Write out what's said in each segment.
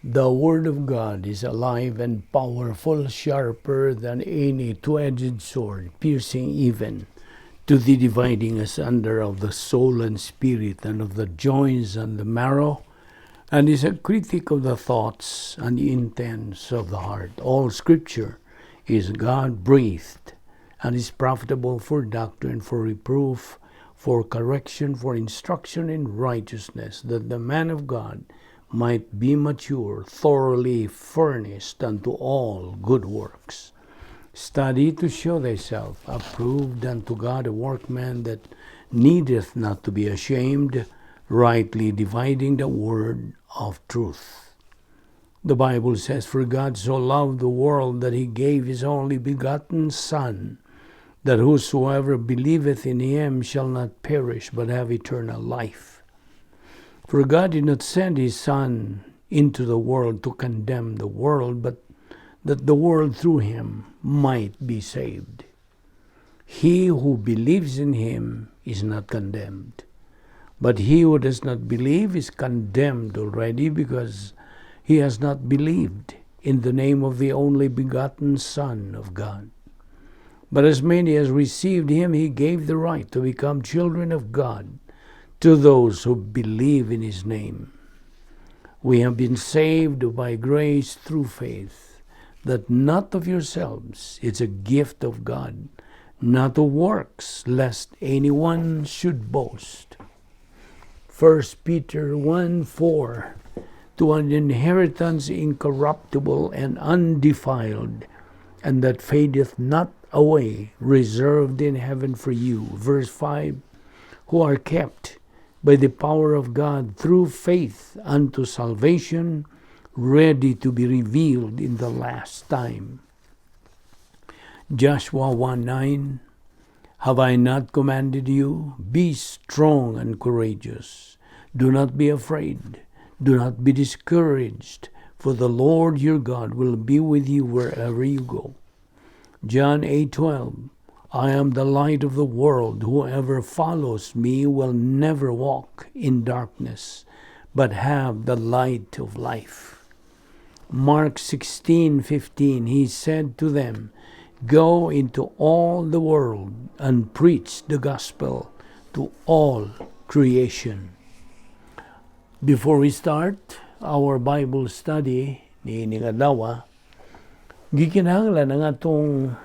The Word of God is alive and powerful, sharper than any two-edged sword, piercing even to the dividing asunder of the soul and spirit, and of the joints and the marrow, and is a critic of the thoughts and the intents of the heart. All Scripture is God-breathed, and is profitable for doctrine, for reproof, for correction, for instruction in righteousness, that the man of God might be mature, thoroughly furnished unto all good works. Study to show thyself approved unto God, a workman that needeth not to be ashamed, rightly dividing the word of truth. The Bible says, "For God so loved the world that he gave his only begotten Son, that whosoever believeth in him shall not perish, but have eternal life." For God did not send his Son into the world to condemn the world, but that the world through him might be saved. He who believes in him is not condemned, but he who does not believe is condemned already, because he has not believed in the name of the only begotten Son of God. But as many as received him, he gave the right to become children of God, to those who believe in his name. We have been saved by grace through faith, that not of yourselves, it's a gift of God, not of works, lest anyone should boast. 1 Peter 1:4, to an inheritance incorruptible and undefiled, and that fadeth not away, reserved in heaven for you. Verse 5, who are kept by the power of God through faith unto salvation, ready to be revealed in the last time. Joshua 1:9, have I not commanded you? Be strong and courageous. Do not be afraid. Do not be discouraged, for the Lord your God will be with you wherever you go. John 8:12, I am the light of the world. Whoever follows me will never walk in darkness, but have the light of life. Mark 16:15, he said to them, go into all the world and preach the gospel to all creation. Before we start our Bible study ni adlaw, gikinahanglan ang atong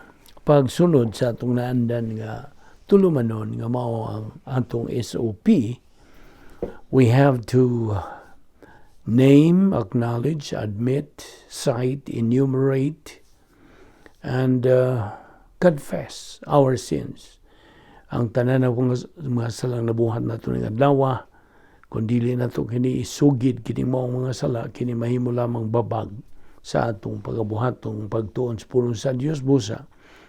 pagsunod sa atong naandan nga tulumanon nga mao ang atong SOP. We have to name, acknowledge, admit, cite, enumerate, and confess our sins. Ang tanan na mga salang nabuhat nato ng adlaw, kung dili nato kini isugid kini maong mga sala, kini mahimo lamang babag sa atong pagabuhatong pagtuon sa pulong sa Dios busa.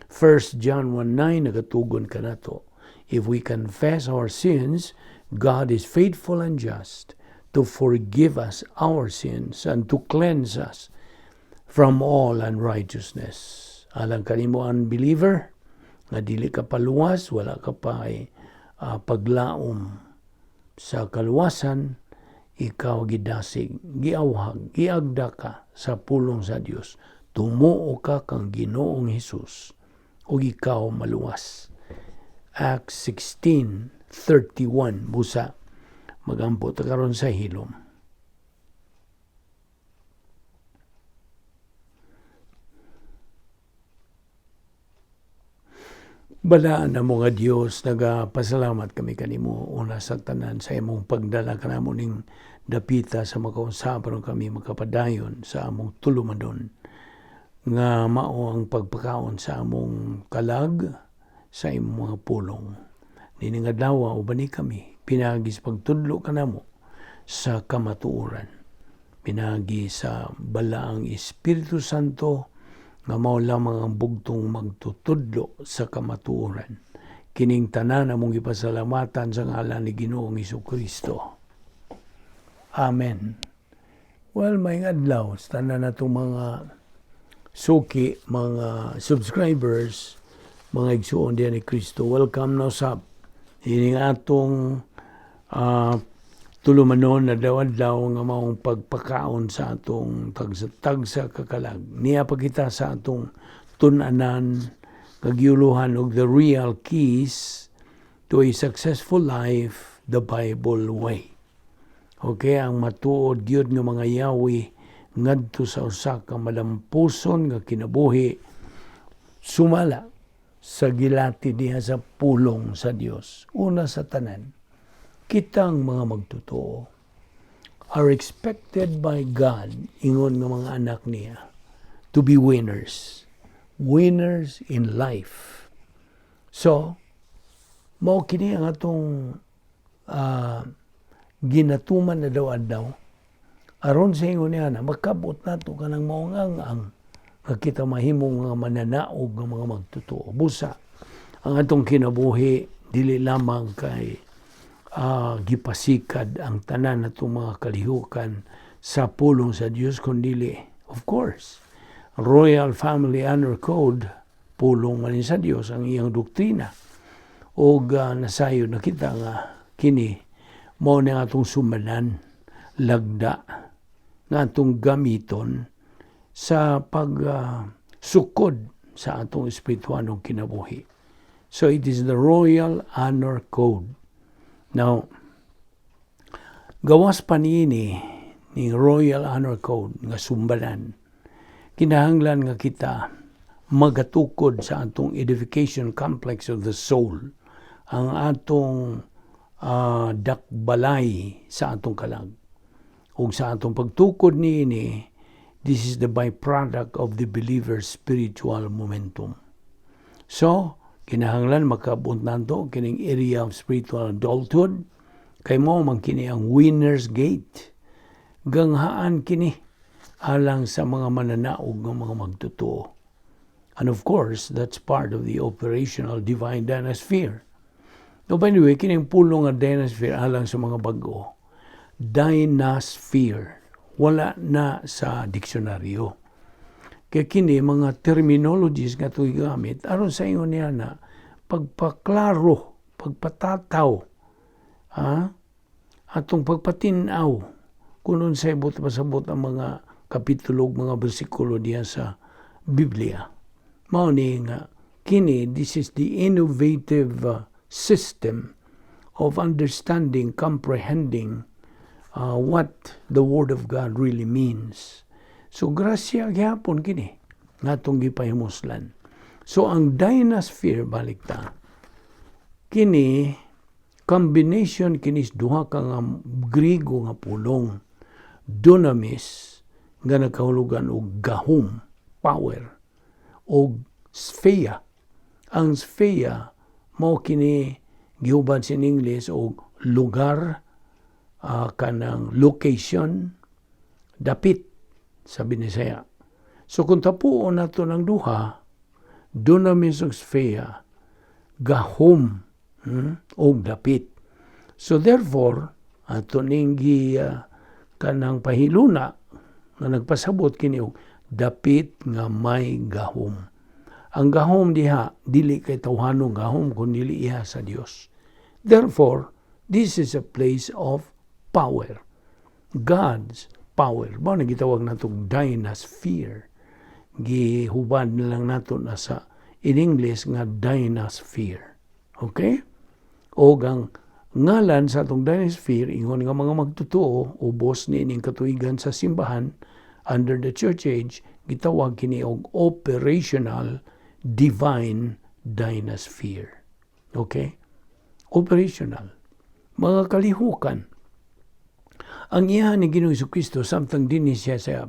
1 John 1:9 nagatugon kanato, if we confess our sins, God is faithful and just to forgive us our sins and to cleanse us from all unrighteousness. Alang kanimo unbeliever, nga dili ka paluwas, wala ka pa paglaom sa kaluwasan, ikaw gidasig, giawhag, giagda ka sa pulong sa Dios. Tumuo ka kang Ginoong Hesus, ug ikaw maluwas. Acts 16:31 busa magampo ta karon sa hilom. Balaan na mga Dios, nagapasalamat kami kanimo una sa tanan sa imong pagdala kanamo ning dapita sa makausapan kami makapadayon sa among tulumanon nga mao ang pagpakaon sa among kalag sa imong mga pulong. Nining adlaw ubani kami pinagi sa pagtudlo kanamo sa kamatuoran. Pinagi sa balaang Espiritu Santo nga mao lamang ang bugtong magtutudlo sa kamatuoran. Kining tanan among gipasalamatan sa ngalan ni Ginoong Hesukristo. Amen. Well, may adlaw sa tanan natong mga suki, mga subscribers, mga igsuon diyan ni Kristo. Welcome na usab. Ini atong tulumanon na daw nga maong pagpakaon sa atong tagsa kakalag. Niya pa kita sa atong tunanan, kagyuluhan og the real keys to a successful life, the Bible way. Okay, ang matuod gyud nga mga yawi ngadto sa usa ka malampuson nga kinabuhi sumala sa gilati diha sa pulong sa Dios. Una sa tanan, kitang mga magtotoo are expected by God, ingon nga mga anak niya, to be winners. Winners in life. So, mao kini ang atong ginatuman na daw aron sa ingon niya na makabot nato kanang maungang nga kita mahimong nga mananaog nga mga magtotoo. Busa ang atong kinabuhi dili lamang kay gipasikad ang tanan natong mga kalihukan sa pulong sa Dios, kundi of course Royal Family Honor Code, pulong man sa Dios ang iyang doktrina. O nasayo na kita nga kini mao na atong sumanan, lagda nga atong gamiton sa sukod sa atong espirituanong kinabuhi. So it is the Royal Honor Code. Now, gawas pa niini ni Royal Honor Code nga sumbalan, kinahanglan nga kita magatukod sa atong edification complex of the soul, ang atong dakbalay sa atong kalag. Ug sa atong pagtukod niini, this is the byproduct of the believer's spiritual momentum. So, kinahanglan makabot nanto kining area of spiritual adulthood, kay mo man kini ang winner's gate. Ganghaan kini alang sa mga mananaog ng mga magtotoo. And of course, that's part of the operational divine dynasphere. No, by the way, kining pulong nga dynasphere alang sa mga bago. Dynasphere. Wala na sa diksyonaryo. Kaya kini mga terminologies nga ito'y gamit, aron sa inyo niya na pagpaklaro, pagpatataw, atong pagpatinaw, kung unsay pasabot ang mga kapitulo, mga bersikulo diya sa Biblia. Mao ni nga, kini, this is the innovative system of understanding, comprehending what the Word of God really means. So, grasya gyapon kini natong gipahimuslan. So, ang dynasphere balik ta, kini combination kinis duha ka nga Griego nga pulong, dunamis nga nagkahulugan og gahom, power, og spheia. Ang spheia mao kini giubad sa English og lugar, kanang location, dapit sa Binisaya. So kung tapuon nato ng duha, dunamis og spheia, gahom, og dapit. So therefore, ato ning kanang pahiluna nga nagpasabot kini og dapit nga may gahom. Ang gahom diha dili kay tawhanong gahom kundi dili iha sa Dios. Therefore, this is a place of power. God's power. Mao na gitawag natong dynasphere. Gihubad na lang nato na sa in English nga dynasphere. Okay? O ang ngalan sa atong dynasphere, ingon nga mga magtotoo, ubos ni ining katuigan sa simbahan, under the church age, gitawag kini og operational divine dynasphere. Okay? Operational. Mga kalihukan. Ang iya ni Ginoong Jesucristo, samtang dinis siya sa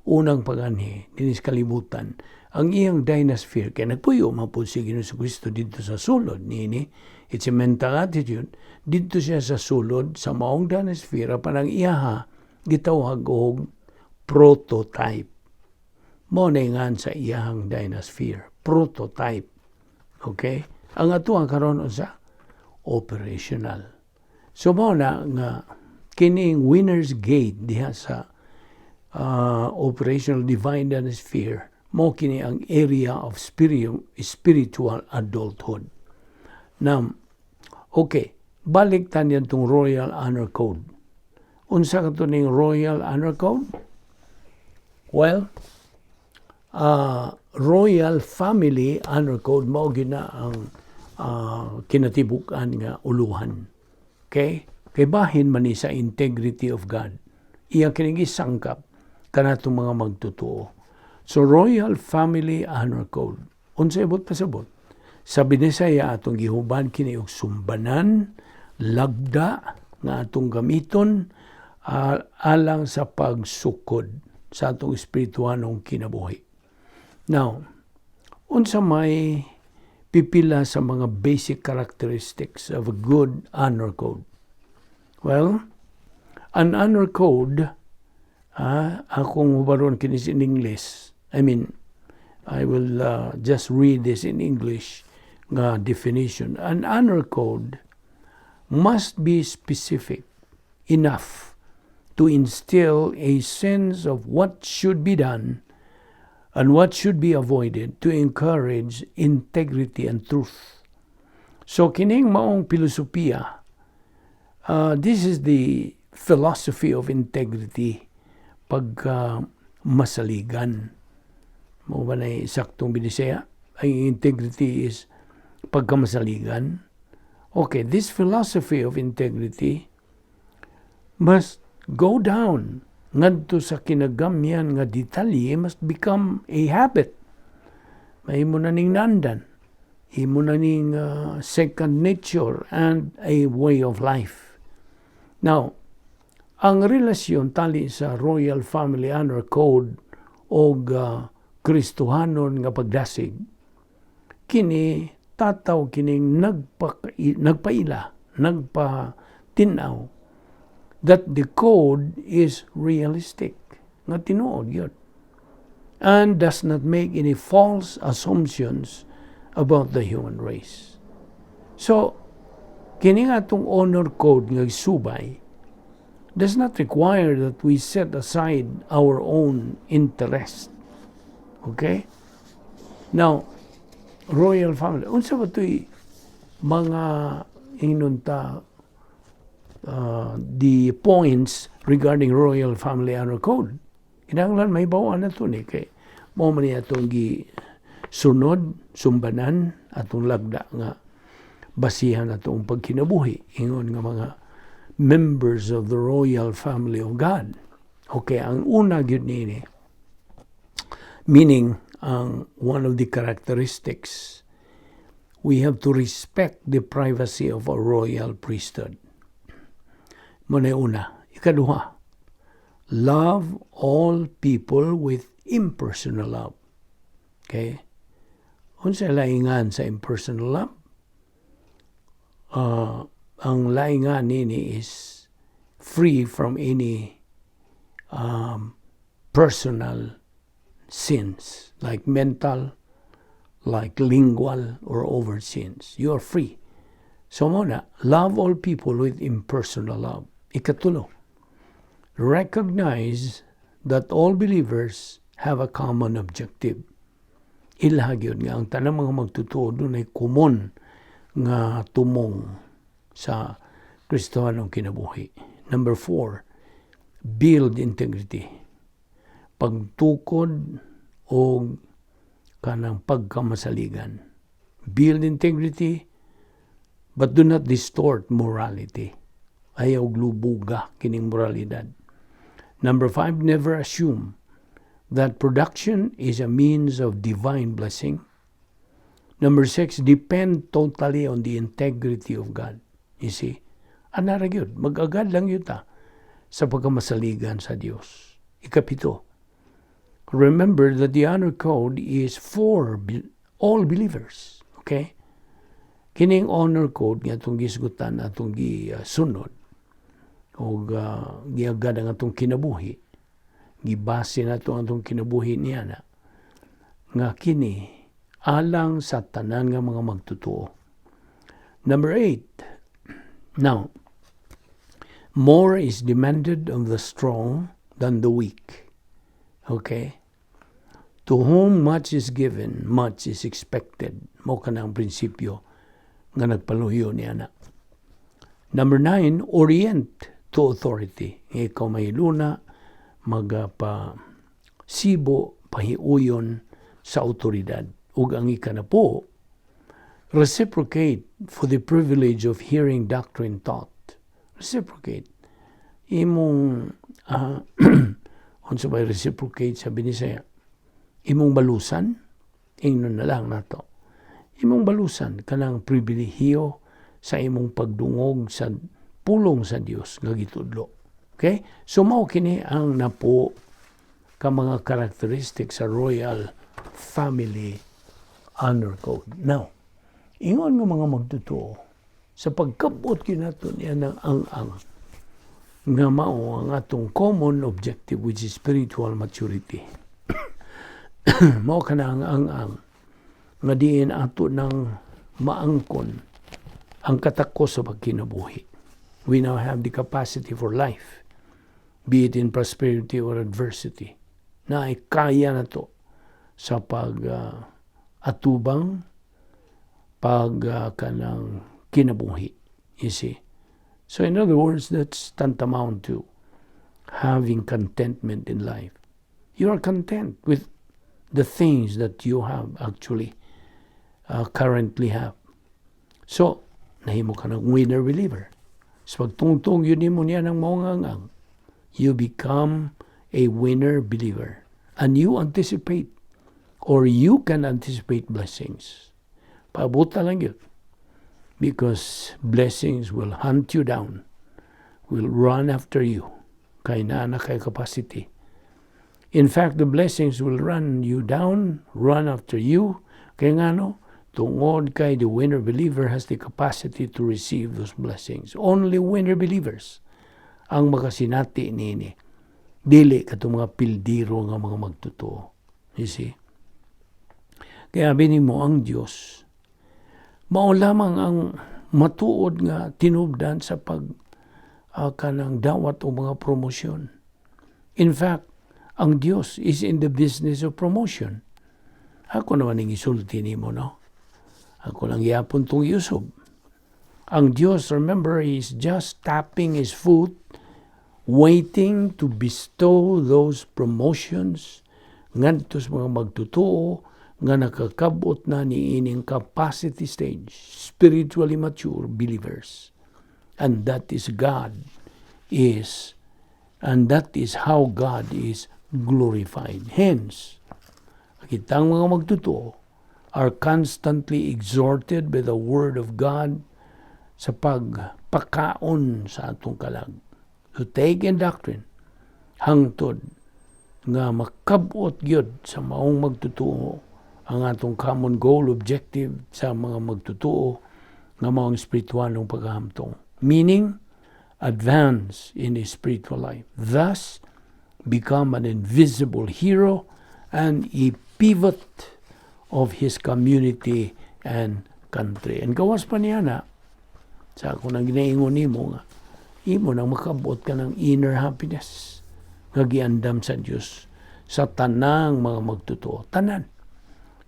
unang paganhi, dinis kalibutan, ang iyang dynasphere, kaya nagpuyo mapod si Ginoong Jesucristo dito sa sulod, nini, it's a mental attitude, dito siya sa sulod, sa maong dynasphere, panang iyaha, gitawag og prototype. Mo na nga sa iyahang dynasphere, prototype. Okay? Ang ato ang karon sa operational. So mo na nga kining winner's gate diha sa operational divine dynasphere, mo kini ang area of spiritual adulthood. Now, okay, balik tan yan tong Royal Honor Code. Unsa ka ning Royal Honor Code? Well, Royal Family Honor Code mao gyud na ang kinatibuk-an nga uluhan. Okay? Kay bahin man ni sa integrity of God. Iya kining gisangkap kanatong mga magtotoo. So Royal Family Honor Code. Unsa ibot pasabot? Sa Binisaya atong gihuban kini og sumbanan, lagda nga atong gamiton alang sa pagsukod sa atong espirituhanong kinabuhi. Now, unsa may pipila sa mga basic characteristics of a good honor code? Well, an honor code, akong hubaron kini in English. I will just read this in English nga definition. An honor code must be specific enough to instill a sense of what should be done and what should be avoided to encourage integrity and truth. So kining maong filosofiya, this is the philosophy of integrity pagka masaligan. Mo ba na saktong Binisaya? Ay integrity is pagka masaligan. Okay, this philosophy of integrity must go down ngadto sa kinagamyan nga detalye, must become a habit. Mahimo na ning nandan, himo na ning second nature and a way of life. Now, ang relasyon tali sa Royal Family Honor Code o Kristohanon nga pagdasig, kini tataw kining nagpatinaw that the code is realistic, nga tinuod yun, and does not make any false assumptions about the human race. So, kini nga itong honor code nga subay does not require that we set aside our own interest. Okay? Now, Royal Family, unsa ba ito'y mga inunta the points regarding Royal Family Honor Code? Kinahanglan may bawaan na ito ni kay mo man niya itong sunod, sumbanan, atong lagda nga basihan atong pagkinabuhi ingon nga mga members of the Royal Family of God. Okay, ang una gyud nini, meaning one of the characteristics, we have to respect the privacy of a royal priesthood. Muna una. Ikaduha, love all people with impersonal love. Okay? Unsa laingan sa impersonal love? Ang laingan nini is free from any personal sins, like mental, like lingual, or overt sins. You are free. So muna, love all people with impersonal love. Ikatulo, recognize that all believers have a common objective. Ilhag yun nga, ang tanang mga magtutuo doon ay common nga tumong sa Kristohanong kinabuhi. Number 4, build integrity. Pagtukod o kanang pagkamasaligan. Build integrity, but do not distort morality. Ayaw glubuga kining moralidad. Number 5, never assume that production is a means of divine blessing. Number 6, depend totally on the integrity of God. You see? Anara yun, mag-agad lang yun ta sa pagkamasaligan sa Diyos. Ikapito, remember that the honor code is for all believers. Okay? Kining honor code nga itong gisgutan atong gisunod o giagad ang atong kinabuhi, gibase na atong kinabuhi niya na nga kini alang sa tanan nga mga magtutuo. Number 8, now, more is demanded of the strong than the weak. Okay? To whom much is given, much is expected. Mo ka na ang prinsipyo nga nagpaluyo niya na. Number 9, orient to authority. Ikaw may luna, sibo, pahiuyon sa autoridad. Ug ang ika na po, reciprocate for the privilege of hearing doctrine taught. Reciprocate. Imong, unsa ba reciprocate sa Binisaya? Imong balusan, ingnon na lang nato. Imong balusan, kanang pribilehiyo sa imong pagdungog sa pulong sa Dios nga gitudlo. Okay? So mao kini ang napo ka mga characteristics sa Royal Family Honor Code. Now, ingon nga mga magtutuo, sa pagkabot kinato niya ng ang nga mao ang atong common objective, which is spiritual maturity. Mao ka na ang nga diin ato ng maangkon ang katakos sa pagkinabuhi. We now have the capacity for life, be it in prosperity or adversity, na ay kaya na to sa atubang kanang kinabuhi. You see? So in other words, that's tantamount to having contentment in life. You are content with the things that you have actually currently have. So, nahimo ka ng winner believer. So pagtungtong yun mo niya ng maungangang, you become a winner believer. And you anticipate, or you can anticipate blessings. Pabuta lang yun. Because blessings will hunt you down, will run after you. Kay na kay capacity. In fact, the blessings will run you down, run after you. Kaya nga no, tungod kay the winner believer has the capacity to receive those blessings. Only winner believers ang makasinati nini. Dili katong mga pildiro nga mga magtotoo. You see? Kaya bini mo ang Diyos, mao lamang ang matuod nga tinubdan sa kanang dawat o mga promosyon. In fact, ang Diyos is in the business of promotion. Ako naman ang isulti nimo, no? Ako lang yapon tong Yusuf. Ang Diyos, remember, is just tapping His foot, waiting to bestow those promotions ngadto sa mga magtutuo nga nakakabot na ni ining capacity stage, spiritually mature believers. And that is how God is glorified. Hence, kitang mga magtutuo are constantly exhorted by the Word of God sa pagpakaon sa atong kalag. To take in doctrine, hangtod nga makabot gyud sa maong magtutuo ang atong common goal, objective sa mga magtutuo nga maong spiritualong paghahamtong. Meaning, advance in a spiritual life. Thus, become an invisible hero and a pivot of his community and country. And gawas pa niya na, sa ako nang ginaingon nimo nga, imo nang makabot ka ng inner happiness nga giandam sa Dios sa tanang mga magtutuo. Tanan.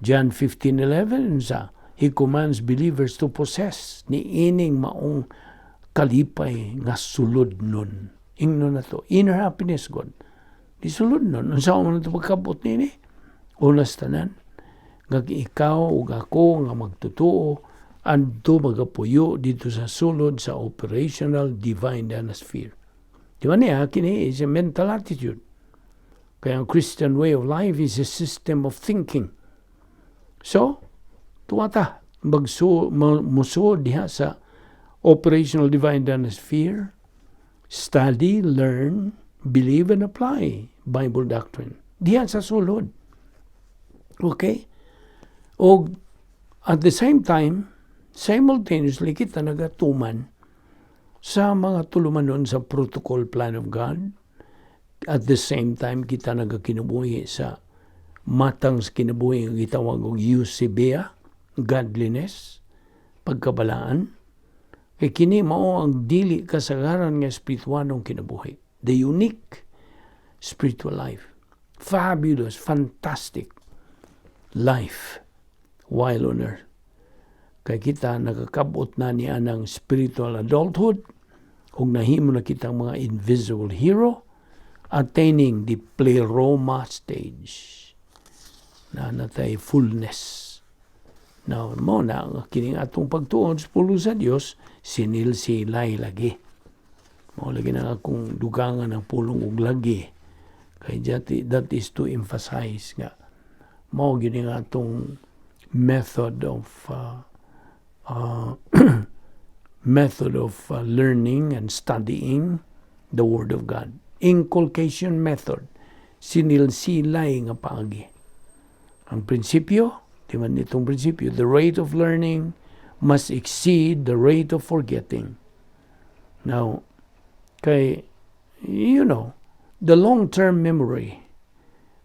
John 15:11 sa He commands believers to possess ni ining maong kalipay nga sulod nun. Ingno na to, inner happiness God. Di sulod nun. Unsa man ito pagkabot nini? Unas tanan. Nga ikaw ug ako nga magtutuo adto magapuyo dito sa sulod sa operational divine dynasty. Di ba niya? Kini is a mental attitude. Kaya ang Christian way of life is a system of thinking. So, tuwata, musod diha sa operational divine dynasty, study, learn, believe, and apply Bible doctrine. Diha sa sulod. Okay? O at the same time, simultaneously kita nagatuman sa mga tulumanon sa protocol plan of God. At the same time, kita nagakinabuhi sa matang sa kinabuhi ang gitawag og eusebia, godliness, pagkabalaan. Kay kini mao ang dili kasagaran nga espiritualong kinabuhi. The unique spiritual life. Fabulous, fantastic life while on earth. Kay kita nakakabot na niya ng spiritual adulthood ug nahimo na kitang mga invisible hero attaining the pleroma stage na natay fullness. Now, mo na kining atong pagtuon sa pulong sa Dios sinilsilay lagi. Mo lagi na akong dugangan ng pulong ug lagi. Kay that is to emphasize nga mo gini nga atong method of learning and studying the Word of God. Inculcation method, sinilsilay nga paagi. Ang prinsipyo, timan itong prinsipyo, the rate of learning must exceed the rate of forgetting. Now, the long-term memory,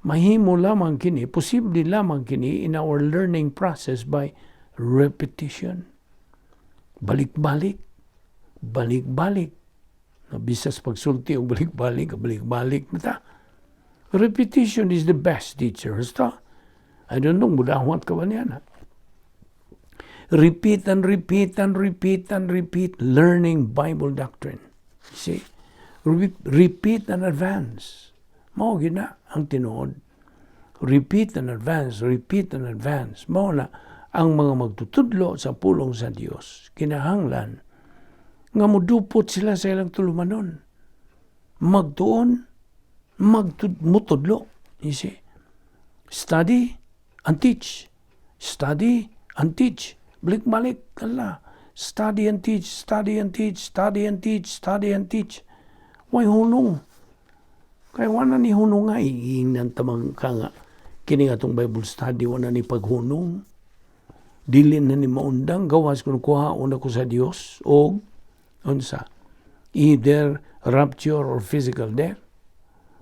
mahimo lamang kini, posible lamang kini in our learning process by repetition. Balik-balik. Bisas pagsulti o balik-balik mata. Repetition is the best teacher. Basta, I don't know, mudahwat ka ba niya na? Repeat and repeat learning Bible doctrine. See? Repeat and advance. Mao gina ang tinuod. Repeat and advance. Mao na ang mga magtutudlo sa pulong sa Dios. Kinahanglan nga mudupot sila sa ilang tulumanon. Magtuon, mutudlo. You see? Study and teach. Balik-balik kala. Study and teach. Way hunong. Kaya wala ni hunong nga. Iinan tamang ka nga. Kini nga itong Bible study, wala ni paghunong. Dilin na ni maundang. Gawas kung kuhaon ako sa Dios. O, unsa, either rapture or physical death.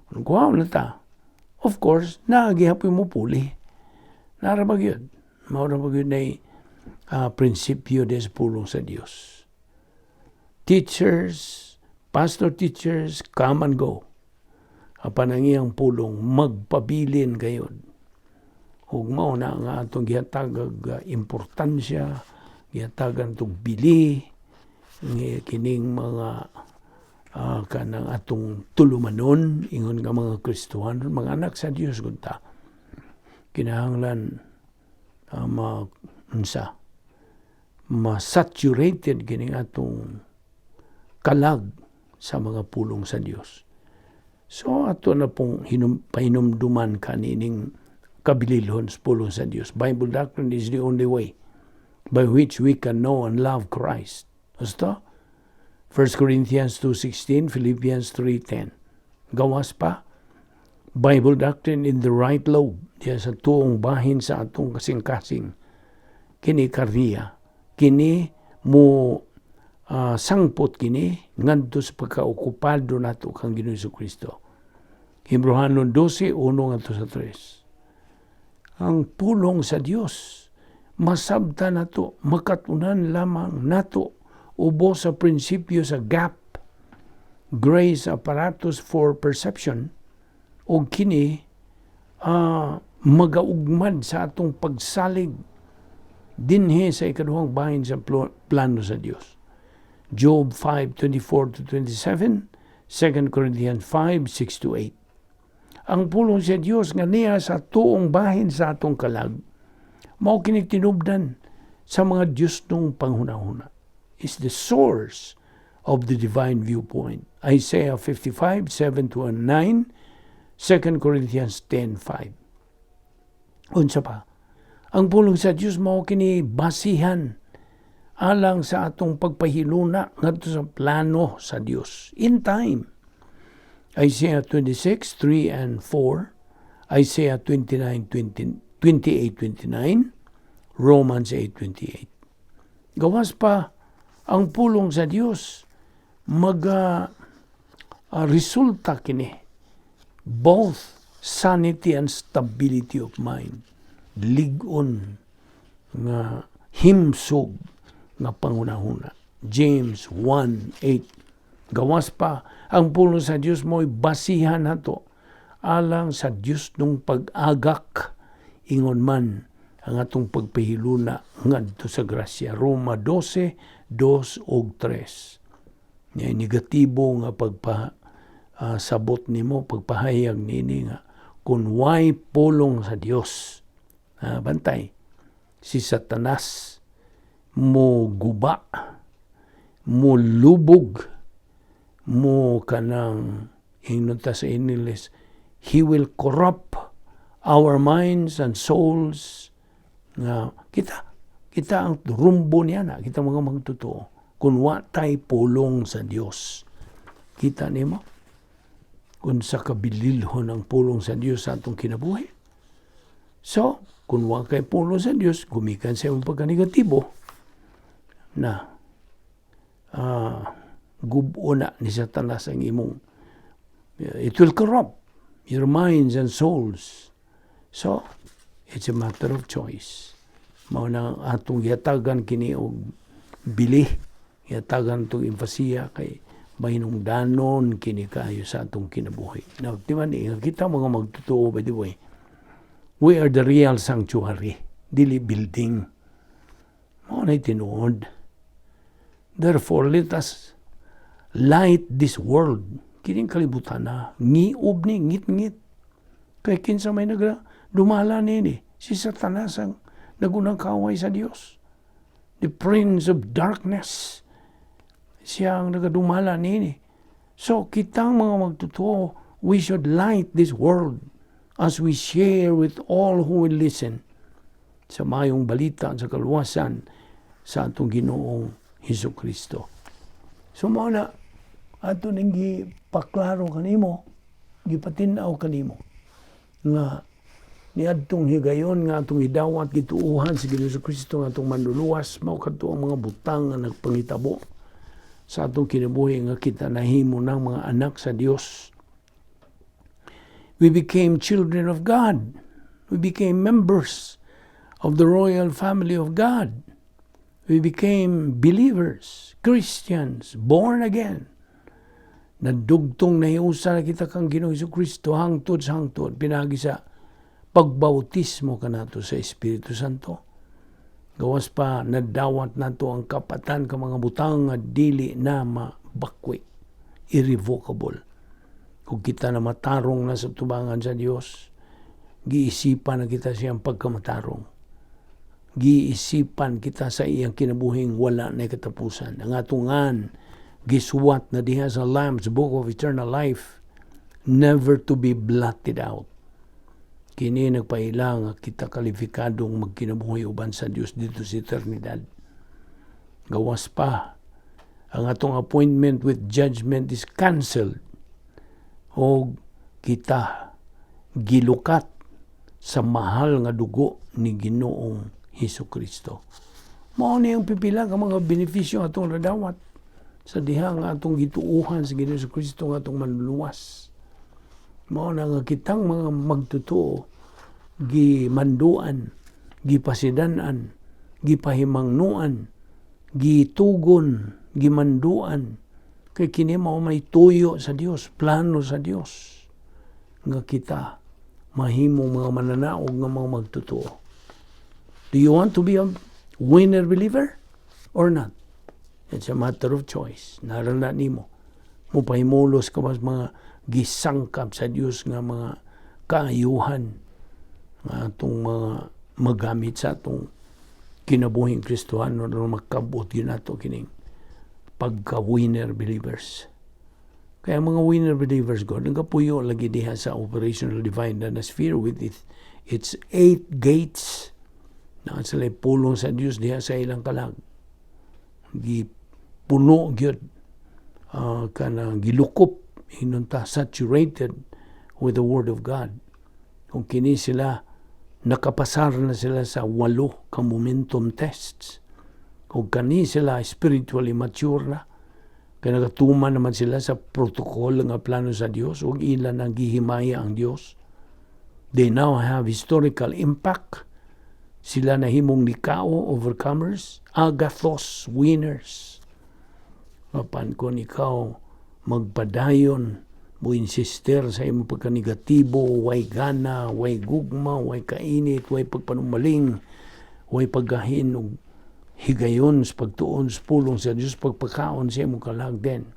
Kung kuhaon na ta. Of course, naagihapoy mo puli. Narabag yun. Maurabag yun na prinsipyo des pulong sa Dios. Pastor teachers, come and go. Apan ang iyang pulong, magpabilin kayo. Huwag mo na nga itong gihatagag importansya, gihatagan itong bili, kining mga kanang atong tulumanon, ingon nga mga Kristuhan, mga anak sa Diyos kunta. Kinahanglan ma-saturated kining atong kalag sa mga pulong sa Diyos. So, ato na pong pahinumduman kanining kabililhon sa pulong sa Diyos. Bible doctrine is the only way by which we can know and love Christ. Basta, 1 Corinthians 2:16, Philippians 3:10. Gawas pa, Bible doctrine in the right lobe. Diya sa tuong bahin sa atong kasing-kasing. Kini karya. Kini mo sangpot kini ngadto sa pagkaokupado nato kang Ginoong Jesucristo. Hebrehanon 12:1-3. Ang pulong sa Dios masabta nato, makatunan lamang nato ubos sa prinsipyo sa gap, grace apparatus for perception, o kini magaugmad sa atong pagsalig dinhi sa ikaduhang bahin sa plano sa Dios. Job 5:24-27, 2 Corinthians 5:6-8. Ang pulong sa Dios nga niya sa tuong bahin sa atong kalag, mao kini tinubdan sa mga Dios nung panghunahuna. Is the source of the divine viewpoint. Isaiah 55:7-9, 2 Corinthians 10:5. Unsa pa? Ang pulong sa Dios mao kini basihan alang sa atong pagpahiluna ngadto sa plano sa Dios in time. Isaiah 26:3-4, Isaiah 28:29, Romans 8:28. Gawas pa, ang pulong sa Dios resulta kini both sanity and stability of mind. Ligon nga himsog nga pangunahuna. James 1:8. Gawas pa, ang pulong sa Dios mo'y basihan nato alang sa Dios nung pag-agak ingon man ang atong pagpahiluna ngadto sa grasya. Roma 12:2-3. negatibo nga sabot nimo, pagpahayag nini nga kung way pulong sa Dios, bantay, si Satanas mo guba, mo lubog, mo kanang hinunta sa English, he will corrupt our minds and souls. Nga kita ang rumbo niya na, kita mga magtotoo. Kung watay pulong sa Dios, kita nimo kung sa kabililhon ang pulong sa Dios sa atong kinabuhi. So, kung wa kay pulong sa Dios, gumikan sa imong pagka-negatibo na gubo na ni Satanas ang imong, it will corrupt your minds and souls. So, it's a matter of choice. Mao na atong yatagan kini og bili, yatagan itong emphasia kay mahinungdanon kini kayo sa atong kinabuhi. Now, timan kita mga magtotoo, by the way, we are the real sanctuary, dili building. Mao na tinuod. Therefore, let us light this world. Kining kalibutan na, ngiob ni, ngit-ngit. Kaya kinsa may dumala nini, si Satanas ang nagunang kaway sa Dios. The Prince of Darkness, siya ang nagadumala nini. So, kitang mga magtotoo, we should light this world as we share with all who will listen sa mayong balita sa kaluwasan sa atong Ginoong Hesukristo. So, mao na ato ning gipaklaro kanimo, gipatinaw kanimo nga niadtong higayon nga atong idawat gituuhan sa Ginoong Hesukristo nga atong manluluwas, mao kadto ang mga butang nga nagpangitabo sa atong kinabuhi nga kita nahimo ng mga anak sa Dios. We became children of God. We became members of the royal family of God. We became believers, Christians, born again. Nadugtong nahiusa na kita kang Ginoong Hesukristo hangtod sa hangtod, pinagi sa pagbautismo kanato sa Espiritu Santo. Gawas pa, nadawat nato ang kapatan ka mga butang nga dili na mabakwi, irrevocable. Kung kita na matarong na sa tubangan sa Dios, giisipan na kita siyang pagkamatarong. Giisipan kita sa iyang kinabuhing wala na katapusan. Ang atungan, giswat na diha sa Lamb's Book of Eternal Life, never to be blotted out. Kini nagpailang kita kalifikadong magkinabuhi uban sa Dios dito sa eternidad. Gawas pa, ang atong appointment with judgment is canceled. O kita gilukat sa mahal nga dugo ni Ginoong Hesukristo. Mao ni ang pipila ka mga benepisyo atong nadawat sa diha nga atong gituuhan sa Ginoong Hesukristo nga atong manluluwas. Mao na nga kitang mga magtotoo, gimanduan, gipasidanan, gipahimangnuan, gitugon, gimanduan, kay kini mao may tuyo sa Dios, plano sa Dios nga kita mahimong mga mananaog nga mga magtotoo. Do you want to be a winner believer or not? It's a matter of choice. Naran na nimo. Mupahimulos ka mas mga gisangkap sa Dios nga mga kaayuhan nga atong mga magamit sa atong kinabuhing Kristohano na magkabot yun nato kining pagka-winner believers. Kaya mga winner believers, God, nagapuyo lagi diha sa operational divine sphere with its 8 gates na sila pulong sa Dios diha sa ilang kalag. Gipuno gyud kanang gilukop hinunta saturated with the Word of God. Kung kini sila nakapasar na sila sa 8 ka momentum tests. Kung kani sila spiritually mature na, kaya nagatuman naman sila sa protocol nga plano sa Dios ug ilan ang gihimaya ang Dios. They now have historical impact. Sila na himong nikao, overcomers, agathos, winners. Mapan kung ikaw magpadayon, mo insister sa imong pagka-negatibo, way gana, way gugma, way kainit, way pagpanumaling, way paggahin og higayon sa pagtuon sa pulong sa Dios, pagpakaon sa imong kalagden.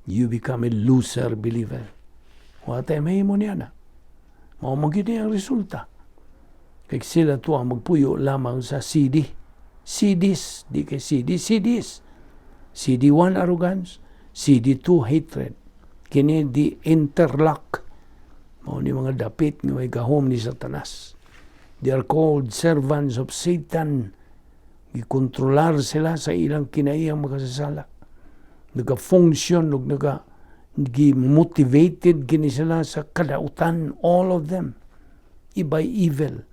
you become a loser believer. Wala tayo mahimo niya na. Maumagin niya ang resulta. Kaya sila to ang magpuyo lamang sa CD. CDs, di kay CD, CDs. CD1 arrogance, CD2 hatred. Kini di interlock. Mao ni mga dapit nga may gahom ni Satanas. They are called servants of Satan. Gikontrolar sila sa ilang kinaiyang makasasala. Nag-function, nag-motivated gini sila sa kadautan, all of them. Iba'y evil.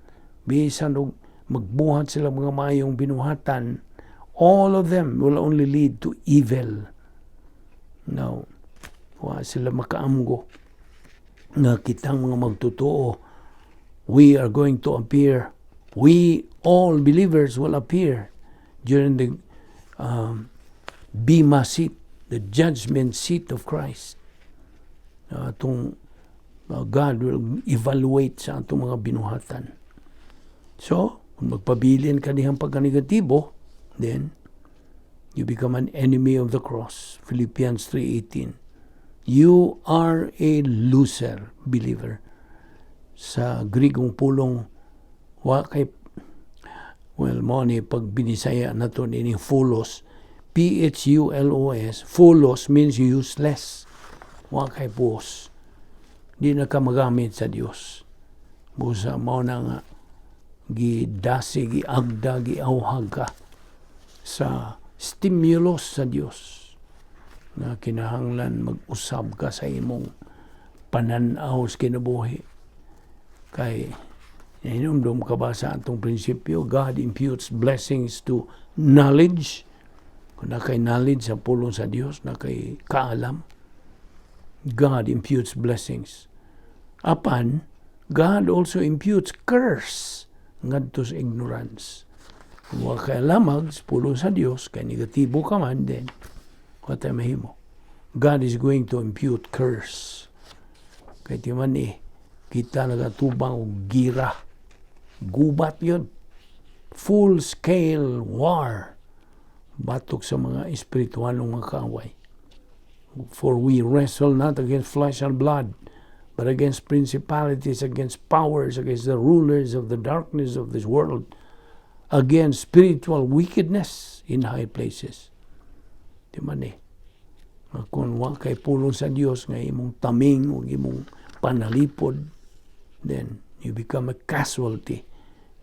Bisan magbuhat sila mga mayong binuhatan, all of them will only lead to evil. Now, sila makaamgo nga kitang mga magtotoo, we are going to appear, we all believers will appear during the Bema seat, the judgment seat of Christ. God will evaluate sa atong mga binuhatan. So, kung magpabilin ka niyang pagka-negatibo, then you become an enemy of the cross. Philippians 3:18. You are a loser, believer. Sa Grigong pulong, mo ni pag binisaya na ito ni fulos, P-H-U-L-O-S, fulos means useless. Kay puos. Di na ka magamit sa Diyos. Busa mo na nga, gidasi, giagda, giauhag ka sa stimulus sa Diyos na kinahanglan mag-usab ka sa imong pananaw sa kinabuhi. Kay hinumdum ka ba sa atong prinsipyo, God imputes blessings to knowledge. Kung na kay knowledge sa pulong sa Diyos, na kay kaalam, God imputes blessings. Apan, God also imputes curse ngadto sa ignorance. Kung kay lamag sa pulong sa Diyos, kay negatibo ka man din, kaya mahimo. God is going to impute curse. Kaya timan kita nagatubang og gira. Gubat yun. Full-scale war. Batok sa mga espiritualong mga kaaway. For we wrestle not against flesh and blood, but against principalities, against powers, against the rulers of the darkness of this world, against spiritual wickedness in high places. Timan kung kay pulong sa Diyos nga imong taming o imong panalipod, then you become a casualty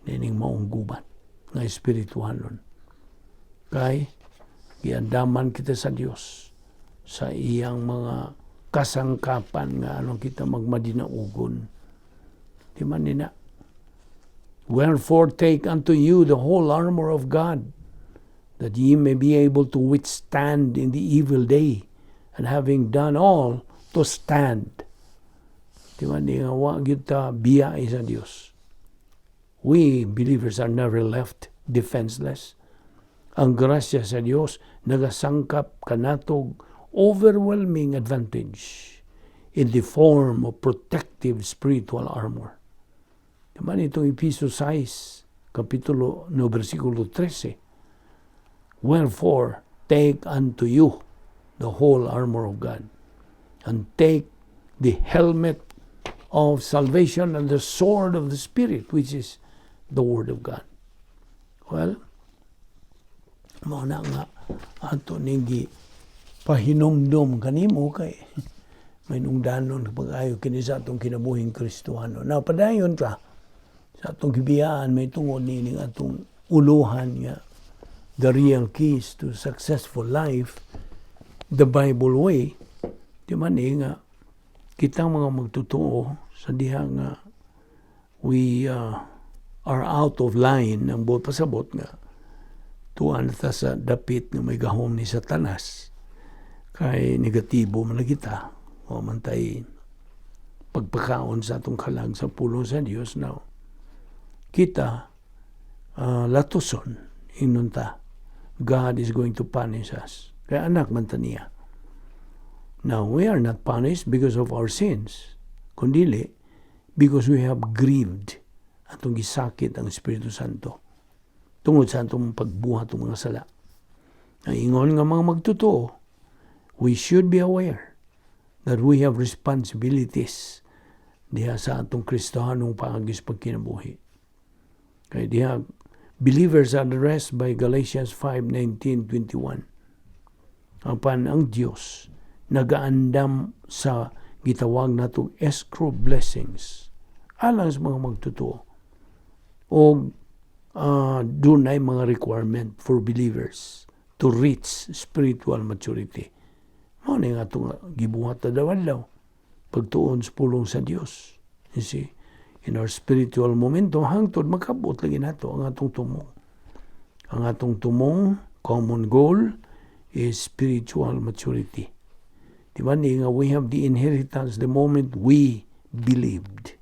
nining maong gubat nga espiritualon. Kay giandaman kita sa Diyos sa iyang mga kasangkapan nga anong kita magmadinaugon. Di man nina. Wherefore take unto you the whole armor of God, that ye may be able to withstand in the evil day, and having done all, to stand. Di man nga wag kita biya sa Diyos. We believers are never left defenseless. Ang grasya sa Diyos nagasangkap kanatog overwhelming advantage in the form of protective spiritual armor. Naman itong Ephesians 6, kapitulo no versikulo 13. Wherefore, take unto you the whole armor of God, and take the helmet of salvation and the sword of the Spirit, which is the Word of God. Well, mauna nga ato nigi pahinumdum kanimo kay may nungdanon pag-ayo kini sa atong kinabuhing Kristohano. Now, padayon ka sa atong gibiyaan may tungod nining atong uluhan nga the real keys to successful life, the Bible way. Di man nga kitang mga magtotoo sa diha nga we are out of line ang buot pasabot nga tuan ta sa dapit nga may gahom ni Satanas kay negatibo man kita o man tay pagpakaon sa atong kalag sa pulong sa Dios. Now kita latuson inunta God is going to punish us kaya anak man ta niya. Now we are not punished because of our sins, kundili because we have grieved atong gisakit ang Espiritu Santo tungod sa atong pagbuhat ng mga sala. Ang ingon nga mga magtotoo, we should be aware that we have responsibilities diha sa atong Kristohanong paagis pagkinabuhi. Kaya diha, believers are addressed by Galatians 5:19-21. Apan ang Dios nagaandam sa gitawag natong escrow blessings alang sa mga magtutuo. O doon ay mga requirement for believers to reach spiritual maturity. Mao ni nga itong gibuhat na daw pagtuon sa pulong sa Dios. You see, in our spiritual momento, hangtod makabot lagi nato ang atong tumong. Ang atong tumong, common goal, is spiritual maturity. Diba ni nga we have the inheritance the moment we believed.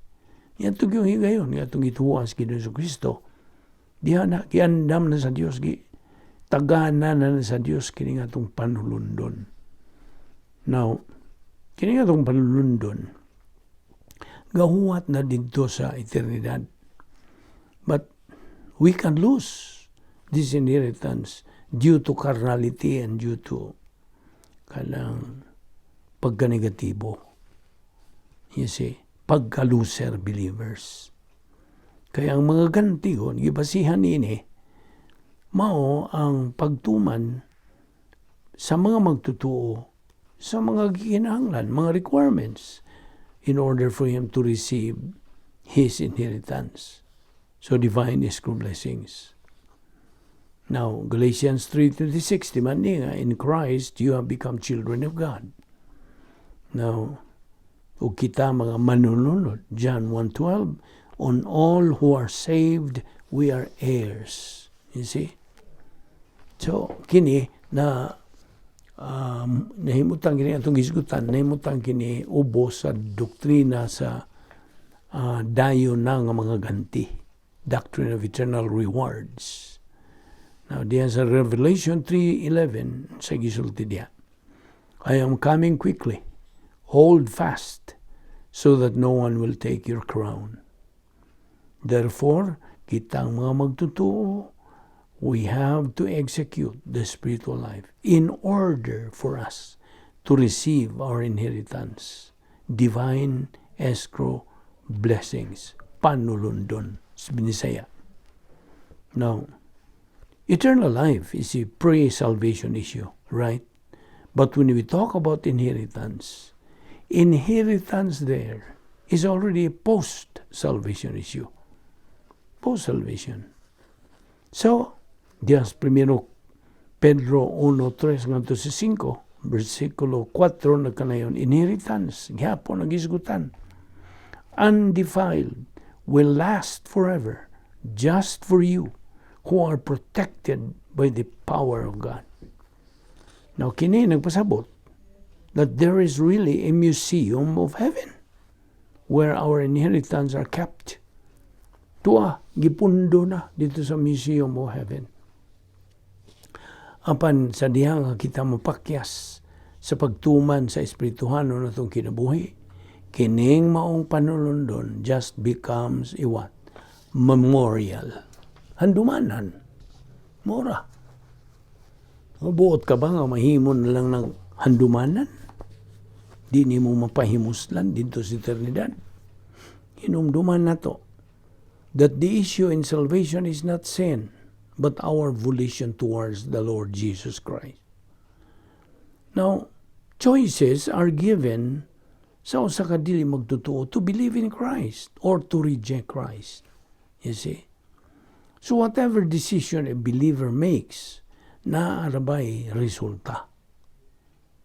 Yan ito yung higayon, yan itong ituwas kina sa Kristo. Diha na, kiandam na sa Diyos, tagana na sa Diyos, kini nga itong panulundon. Now, kini nga itong panulundon, gahuwat na dito sa eternidad. But we can lose this inheritance due to carnality and due to kanang pagka-negatibo. You see, pagka-loser believers. Kaya ang mga gantigon, gibasihan ini, mao ang pagtuman sa mga magtutuo, sa mga ginahanglan, mga requirements, in order for him to receive his inheritance. So, divine escrow blessings. Now, Galatians 3:26, di man nga, in Christ, you have become children of God. Now, o kita mga manununod, John 1:12, on all who are saved, we are heirs. You see? So, kini na nahimutang kini atong gisgutan, nahimutang kini ubos sa doktrina sa dayon na nga mga ganti. Doctrine of eternal rewards. Now, diyan sa Revelation 3:11, sa gisulti diya, I am coming quickly. Hold fast, so that no one will take your crown. Therefore, kitang mga magtutuo, we have to execute the spiritual life in order for us to receive our inheritance, divine escrow blessings, panulundon, sa Binisaya. Now, eternal life is a pre-salvation issue, right? But when we talk about inheritance there is already a post-salvation issue. Post-salvation. So, Dios, 1 Pedro 1:3 ngadto sa 5, versikulo 4 nagkanayon, inheritance, gyapon nagisgutan, undefiled, will last forever, just for you, who are protected by the power of God. Now, kini nagpasabot that there is really a museum of heaven where our inheritance are kept. Tuwa, gipundo na dito sa museum of heaven. Apan sa diha nga kita mapakyas sa pagtuman sa espirituhano na itong kinabuhi, kining maong panulundon just becomes a what? Memorial. Handumanan. Mora. Mabuot ka ba nga mahimon na lang ng handumanan? Di ni mo mapahimuslan dito sa eternidad. Hinumduman na to. That the issue in salvation is not sin, but our volition towards the Lord Jesus Christ. Now, choices are given sa usa ka dili magtutuo to believe in Christ or to reject Christ. You see? So whatever decision a believer makes, naarabay resulta.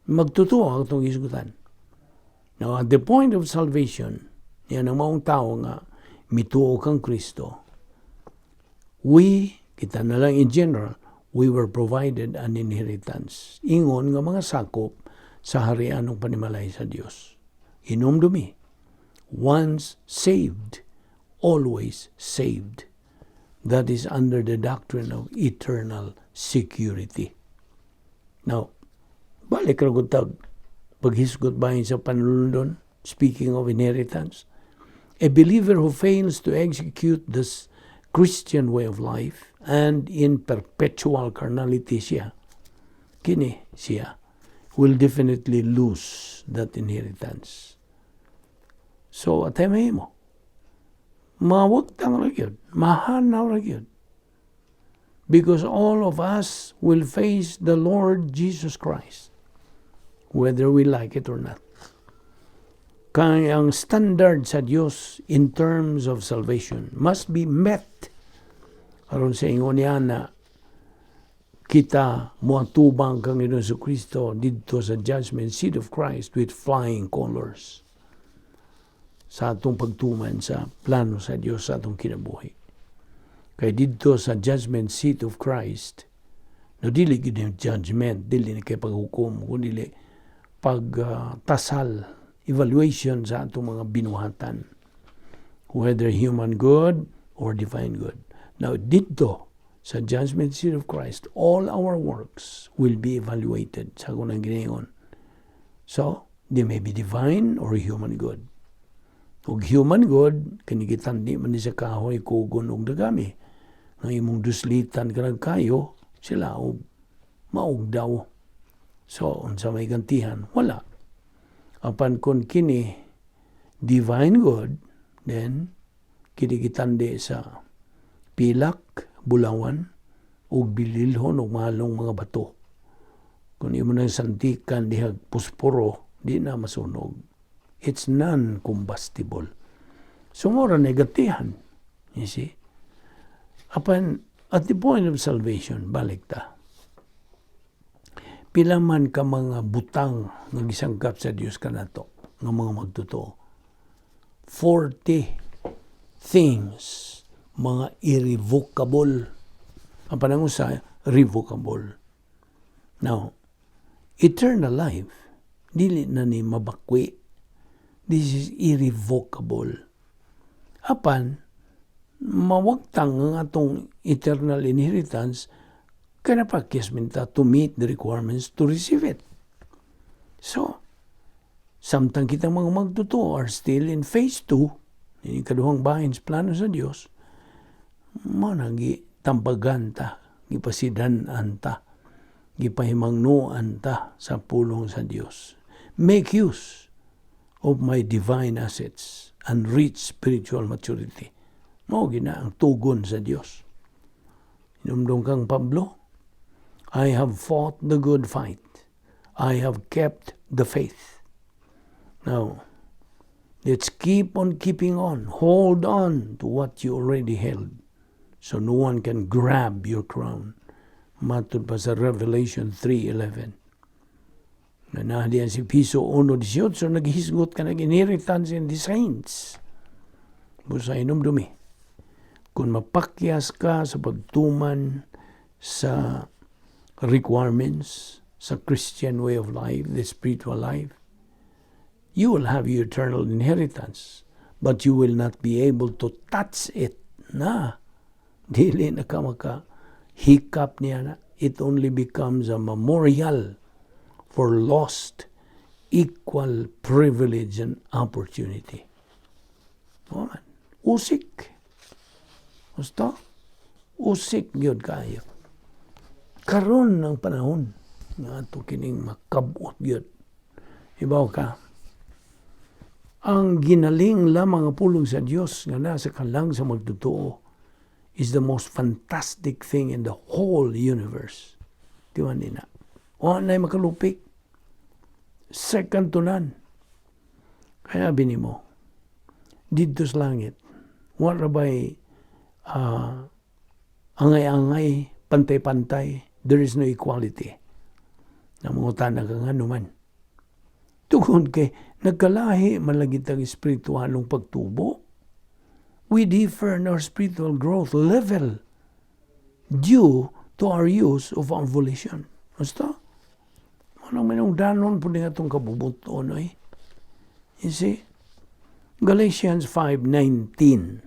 Magtutuo ang itong isgutan. Now, at the point of salvation, yan ang maong tao nga mituo kang Kristo, kita na lang in general, we were provided an inheritance. Ingon nga mga sakop sa harian ng panimalay sa Dios. Hinumdumi, once saved, always saved. That is under the doctrine of eternal security. Now, balik ra gud tag paghisgot bahin sa panulundon, speaking of inheritance. A believer who fails to execute this Christian way of life and in perpetual carnality siya, kini siya, will definitely lose that inheritance. So, atay mo, mawagtang ra gyud, mahanaw ra gyud. Because all of us will face the Lord Jesus Christ, whether we like it or not. Kaya ang standard sa Diyos in terms of salvation must be met. Aron sa ingon niya na kita muatubang kang Ginoong Kristo dito sa judgment seat of Christ with flying colors sa atong pagtuman sa plano sa Diyos sa atong kinabuhi. Kaya dito sa judgment seat of Christ, no dili gid yung judgment, dili na kay paghukom, kundi pagtasal, evaluation sa atong mga binuhatan, whether human good or divine good. Now dito sa judgment seat of Christ, all our works will be evaluated sa kunang ginayon. So, they may be divine or human good. Ug human good, kanigitan di man ni sa kahoy, kugon ug dagami. Nga imong duslitan ka kayo, sila og maog daw. So, unsa may gantihan? Wala. Apan kun kini divine good, then kinigitandi sa pilak, bulawan, ug bililhon ug mahalong mga bato. Kung imo nang santikan dihag pusporo, di na masunog. It's non-combustible. So, mura negatihan. You see? Apan, at the point of salvation, balik ta. Pila man ka mga butang nga gisangkap sa Dios kanato nga mga magtotoo. 40 things, mga irrevocable. Ang panangon sa revocable. Now, eternal life, dili na ni mabakwi. This is irrevocable. Apan, mawagtang ang atong eternal inheritance kaya pakyas minta to meet the requirements to receive it. So, samtang kitang mga magtuto are still in phase 2, yung kaduhang bahin sa plano sa Diyos, managi tambagan ta, gipasidan-an ta, gipahimangnuan ta sa pulong sa Diyos. Make use of my divine assets and reach spiritual maturity. Mao gina ang tugon sa Dios. Inumdong kang Pablo, I have fought the good fight. I have kept the faith. Now, let's keep on keeping on. Hold on to what you already held so no one can grab your crown. Matod pa sa Revelation 3:11. Nanahdiyan si Piso 1:18, so naghisgot ka ng inheritance in the saints. Busa inumdumi. Kung mapakyas ka sa pagtuman sa requirements sa Christian way of life, the spiritual life, you will have your eternal inheritance, but you will not be able to touch it na. Dili na ka maka-hiccup niya na. It only becomes a memorial for lost equal privilege and opportunity. Oh, usik. Basta, usik gyud kayo. Karon ng panahon nga ato kining makabot gyud. Ibaw ka. Ang ginaling lamang ang pulong sa Dios nga nasa kalang sa magtotoo is the most fantastic thing in the whole universe. Diwan nina. O na makalupik. Second to none. Kaya binimo, dito sa langit, wala ba'y angay-angay, pantay-pantay, there is no equality. Namungutan na kang anuman. Tukon kay, nagkalahi malagit ang espiritualong pagtubo. We differ in our spiritual growth level due to our use of our volition. Basta? Walang minungdanon po nga itong kabubuton, eh. You see? Galatians 5:19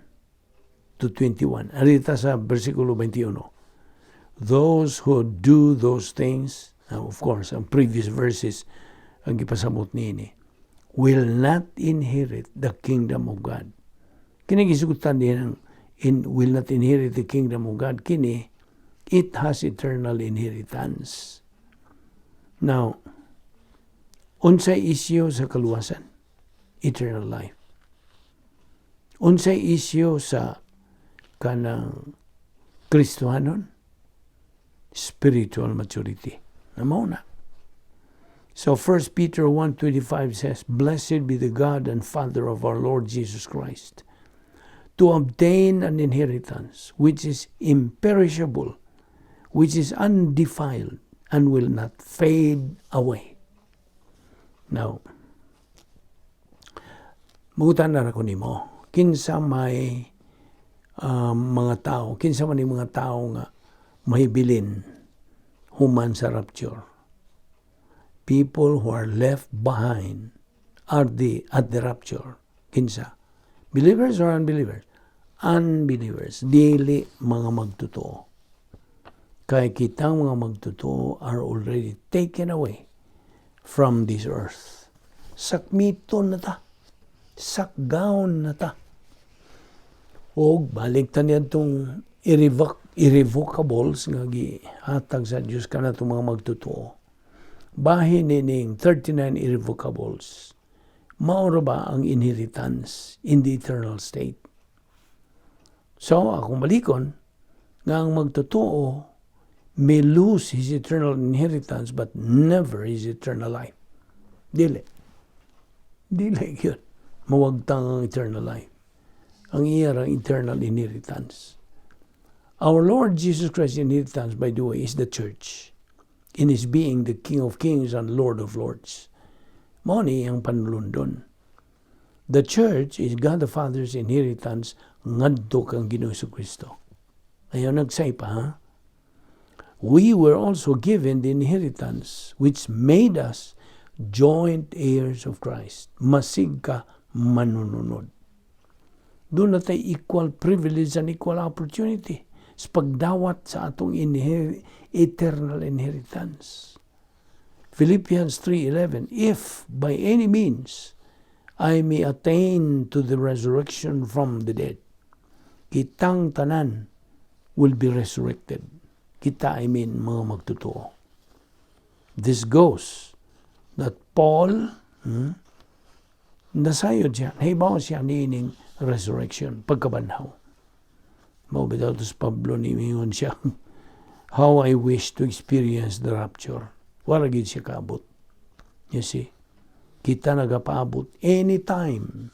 to 21. Arita sa versikulo 21. Those who do those things, now of course, ang previous verses, ang ipasabot niini, will not inherit the kingdom of God. Kinagisugutan din will not inherit the kingdom of God. It has eternal inheritance. Now, Unsay isyu sa kaluwasan? Eternal life. Unsay isyu sa kanang Kristohanon? Spiritual maturity. Namaw na. So 1 Peter 1:25 says, "Blessed be the God and Father of our Lord Jesus Christ, to obtain an inheritance which is imperishable, which is undefiled, and will not fade away." Now, mutan na ko nimo, kinsa may mga tao, kinsa man yung mga tao nga mahibilin human sa rapture. People who are left behind at the rapture. Kinsa? Believers or unbelievers? Unbelievers. Dili mga magtotoo. Kaya kitang mga magtotoo are already taken away from this earth. Sakmiton na ta. Sakgaon na ta. O balik ta niya itong irrevocables nga gihatag sa Diyos ka na itong mga magtotoo. Bahin nining 39 irrevocables. Maura ba ang inheritance in the eternal state? So, akong balikon, nga ang magtotoo may lose his eternal inheritance but never his eternal life. Dili. Dili yun. Mawagtang ang eternal life. Ang iyarang eternal inheritance. Our Lord Jesus Christ's inheritance, by the way, is the church. In His being the King of Kings and Lord of Lords. Mao ni ang panulundon. The church is God the Father's inheritance ngadto kang Ginoo Kristo. Ayaw nagsay pa, ha? We were also given the inheritance which made us joint heirs of Christ. Masig ka manununod. Doon na tayo equal privilege and equal opportunity sa pagdawat sa atong eternal inheritance. Philippians 3:11, "If by any means I may attain to the resurrection from the dead," kitang tanan will be resurrected. Kita, mga magtotoo. This goes that Paul, nasayod siya, naibaw siya niining resurrection, pagkabanhaw. Mabitaw to Pablo ni mingon siya, "How I wish to experience the rapture." Wala gid siya kaabot. You see? Kita nagapaabot anytime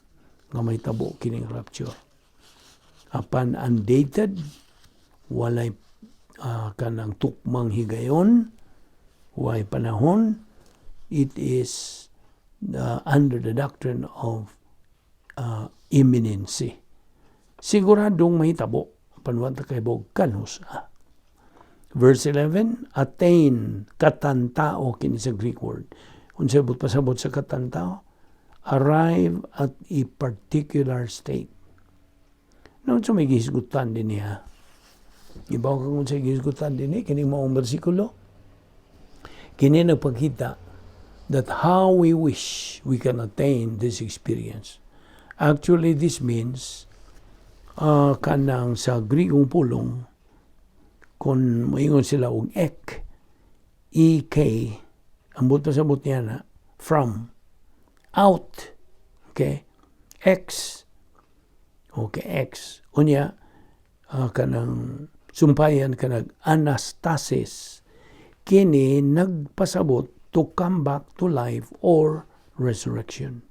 nga may tabo kining rapture. Apan undated, walay kanang tukmang higayon, walay panahon, it is under the doctrine of imminency. Siguradong may tabo. Panuwanta kay Bog kanus. Verse 11, attain, katantao, kini sa Greek word. Kung sabot pasabot sa katantao, arrive at a particular state. Noon sa may gisgutan din niya. Ibaw ka kung sa gisgutan din niya, kini maong bersikulo. Kini nagpakita that how we wish we can attain this experience. Actually, this means kanang sa Grigong pulong, kung maingon sila og ek, ek, ang buto sa buto niya na, from, out, okay, x, okay, x, unya, kanang sumpayan kanang anastasis, kini nagpasabot to come back to life or resurrection.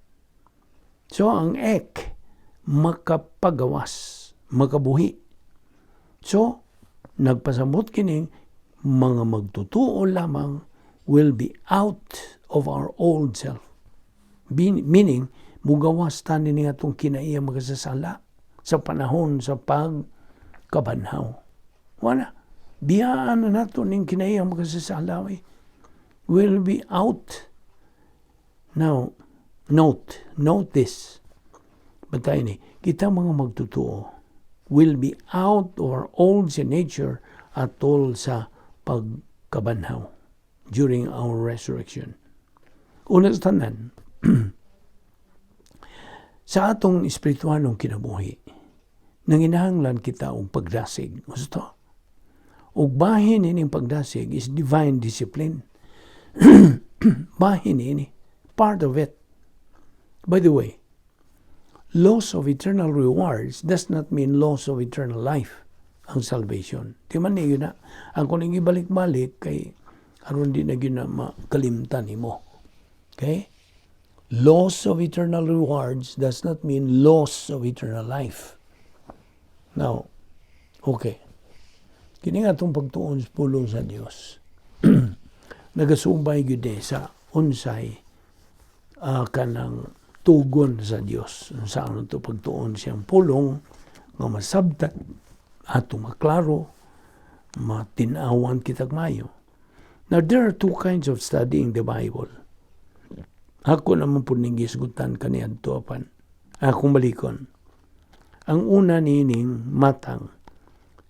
So, ang ek, makapagawas, makabuhi. So, nagpasabot kining mga magtutuo lamang will be out of our old self. Meaning, mugawas ta ni atong kinaiya magasasala sa panahon sa pagkabanhaw. Wala. Biyaan na nato ning kinaiya magasasala. Will be out. Now, note this. Batay ni, kita mga magtutuo will be out of our old nature atol sa pagkabanhaw during our resurrection. Una sa tanan, sa atong espiritualong kinabuhi, nanginahanglan kita og pagdasig. Gusto? Og bahin ining pagdasig is divine discipline. Bahin ini. part of it. By the way, loss of eternal rewards does not mean loss of eternal life ang salvation. Di man yun na. Ang kung ibalik-balik kay aron di na yun na makalimtan mo. Okay? Loss of eternal rewards does not mean loss of eternal life. Now, okay. Kini nga itong pagtuon sa pulong sa Diyos. Nagasumbay yun sa unsay kanang tugon sa Diyos. Saan ito pagtuon siyang pulong nga masabtan ato maklaro, matinawan kitag mayo. Now, there are two kinds of studying the Bible. Ako naman po gisgutan kaniya ito apan. Akong balikon. Ang una nining matang.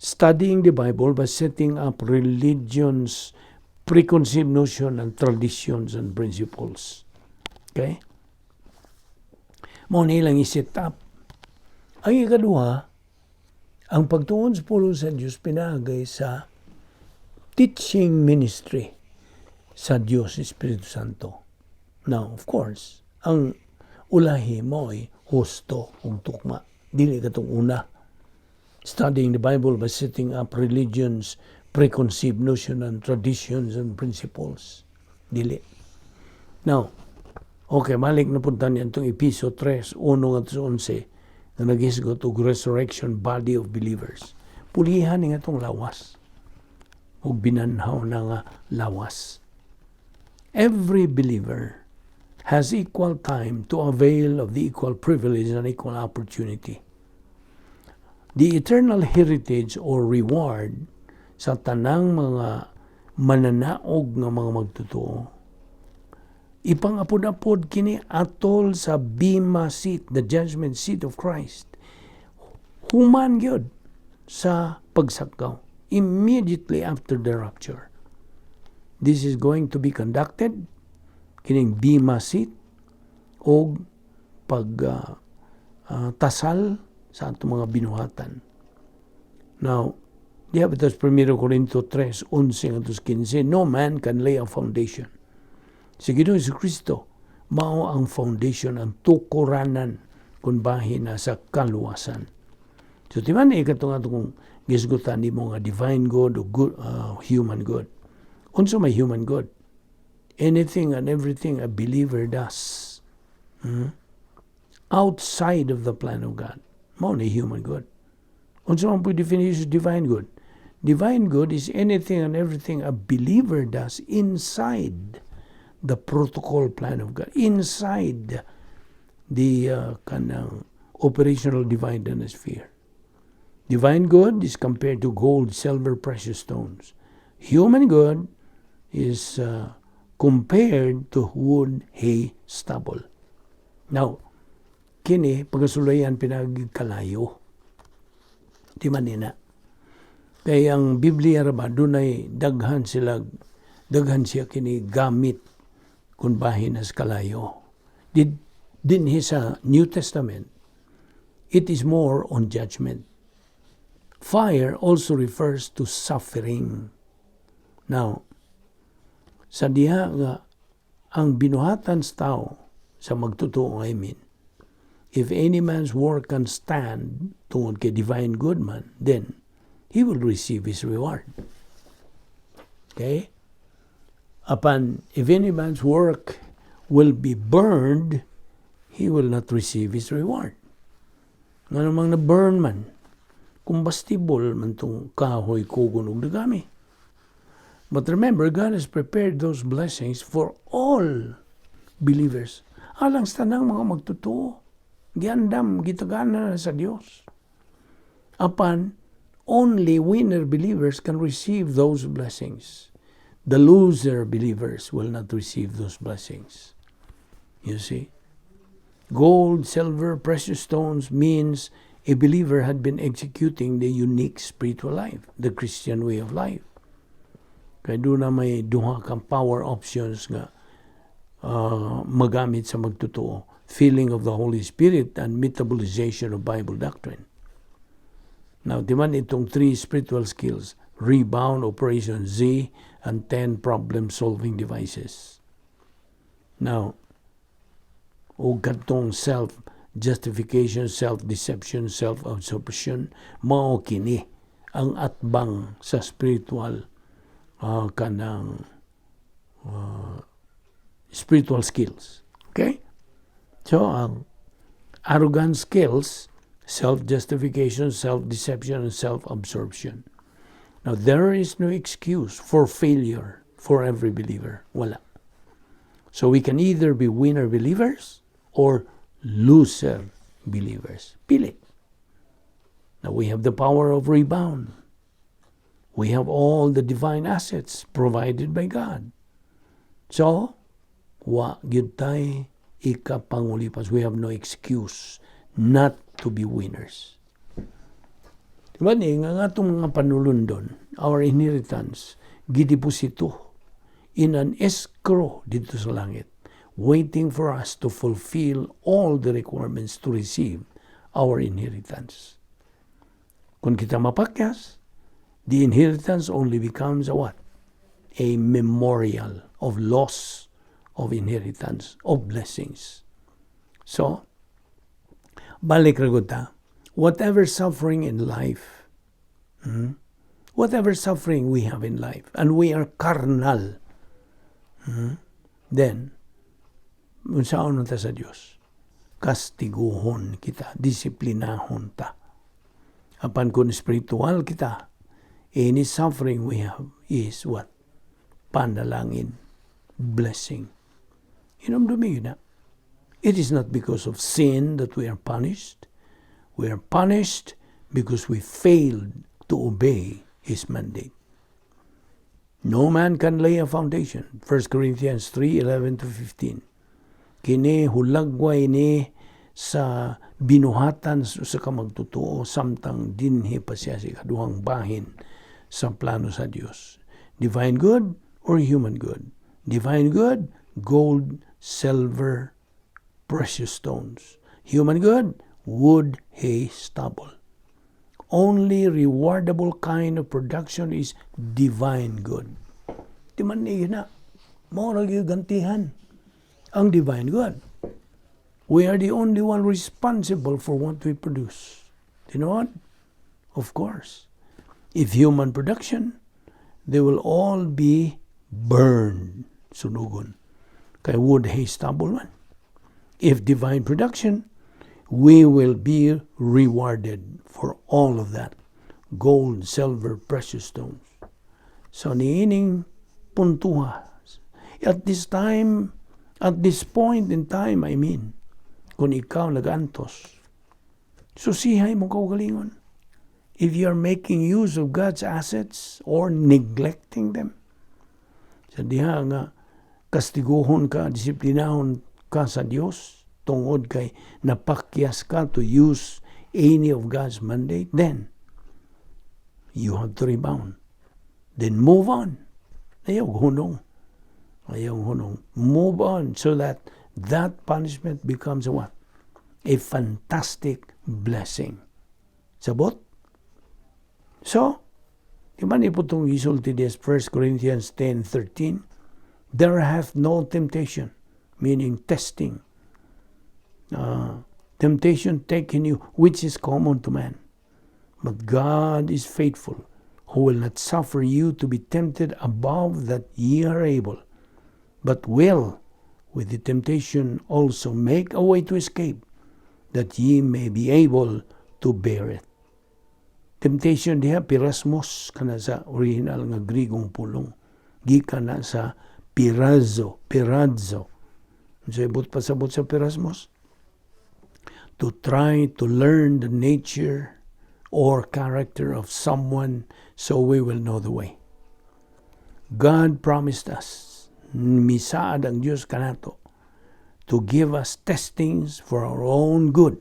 Studying the Bible by setting up religions, preconceived notion and traditions and principles. Okay? Mo nilang i-set up. Ang ikaduha, ang pagtuon sa pulong sa Diyos pinagay sa teaching ministry sa Diyos Espiritu Santo. Now, of course, ang ulahi mo ay husto ug tukma. Dili katong una. Studying the Bible by setting up religions, preconceived notion and traditions and principles. Dili. Now, okay, malik na punta niyan itong Episo 3, 1-11, na nag-isgot og resurrection body of believers. Pulihan nga itong lawas. O binanhaw na nga lawas. Every believer has equal time to avail of the equal privilege and equal opportunity. The eternal heritage or reward sa tanang mga mananaog nga mga magtotoo, ipang-apod-apod kini atol sa bima seat, the judgment seat of Christ. Human gyud sa pagsakaw, immediately after the rapture. This is going to be conducted kining bima seat o tasal sa atong mga binuhatan. Now, diha bitas 1 Corinto 3, 11-15, no man can lay a foundation. Si Ginoong Jesucristo, mao ang foundation, ang tukuranan kung bahin na sa kaluwasan. So, timan na ikatong atong gisgutan ni mo nga divine good o good, human good. Unso may human good? Anything and everything a believer does outside of the plan of God. Mao ni human good. Unso man po definition divine good? Divine good is anything and everything a believer does inside the protocol plan of God, inside the kanang operational divine sphere. Divine good is compared to gold, silver, precious stones. Human good is compared to wood, hay, stubble. Now, kini pagasulayan pinagkalayo. Di man nina. Kaya ang Biblia ba dunay daghan siya kini gamit kung bahin as kalayo. Din sa New Testament, it is more on judgment. Fire also refers to suffering. Now, sa diha nga ang binuhatan sa tao sa magtotoo, I mean, if any man's work can stand tungod kay divine good man, then he will receive his reward. Okay? Upon if any man's work will be burned, he will not receive his reward. Nga namang na-burn man, combustible man itong kahoy, kugon, ug dagami. But remember, God has prepared those blessings for all believers. Alang sa tanang mga magtotoo, giandam, gitagana na sa Diyos. Upon only winner believers can receive those blessings. The loser believers will not receive those blessings. You see? Gold, silver, precious stones means a believer had been executing the unique spiritual life, the Christian way of life. Kaya doon na may duha kang power options nga magamit sa magtotoo. Filling of the Holy Spirit and metabolization of Bible doctrine. Now, di man itong 3 spiritual skills, rebound, operation Z, and 10 problem-solving devices. Now, o kadtong self-justification, self-deception, self-absorption, mao kini ang atbang sa spiritual kanang spiritual skills. Okay? So, ang arrogant skills, self-justification, self-deception, and self-absorption. Now, there is no excuse for failure for every believer. Wala. So, we can either be winner believers or loser believers. Pili. Now, we have the power of rebound. We have all the divine assets provided by God. So, wa gyud tay ikapangulipas. We have no excuse not to be winners. Diba nga itong mga panulundon, our inheritance, gideposito in an escrow dito sa langit, waiting for us to fulfill all the requirements to receive our inheritance. Kung kita mapakyas, the inheritance only becomes a what? A memorial of loss of inheritance, of blessings. So, balik raguta, whatever suffering in life, whatever suffering we have in life, and we are carnal, then, unsaon ta sa Dios? Kastiguhon kita, disiplinahon ta. Apan kung spiritual kita, any suffering we have is what? Panalangin, blessing. Inumdumi yun na. It is not because of sin that we are punished. We are punished because we failed to obey His mandate. No man can lay a foundation. 1 Corinthians 3:11-15. Kini hulagway ni sa binuhatan sa kamagtotoo samtang dinhi pa siya si kaduhang bahin sa plano sa Dios. Divine good or human good? Divine good, gold, silver, precious stones. Human good, wood, hay, stubble. Only rewardable kind of production is divine good. Di man niyo na. Moral yung gantihan. Ang divine good. We are the only one responsible for what we produce. You know what? Of course. If human production, they will all be burned. Sunugon. Kay wood, hay, stubble man. If divine production, we will be rewarded for all of that. Gold, silver, precious stones. So niining puntuha. At this point in time, I mean, kung ikaw nag-antos, susihay mo kaugalingon. If you are making use of God's assets or neglecting them. Sa diha nga, kastiguhon ka, disiplinahon ka sa Diyos, tungod kay napakyas ka to use any of God's mandate, then you have to rebound. Then move on. Ayaw hunong. Move on so that punishment becomes a what? A fantastic blessing. Sabot? So, di ba ni po itong isulti des 1 Corinthians 10:13? There hath no temptation, meaning testing, temptation taken you, which is common to man. But God is faithful, who will not suffer you to be tempted above that ye are able, but will with the temptation also make a way to escape, that ye may be able to bear it. Temptation diha pirasmos kana sa original nga Grigong pulong. Gikan na sa pirazo. So ibut pasabot sa pirasmos. To try to learn the nature or character of someone so we will know the way. God promised us, misaad ang Diyos kanato, to give us testings for our own good,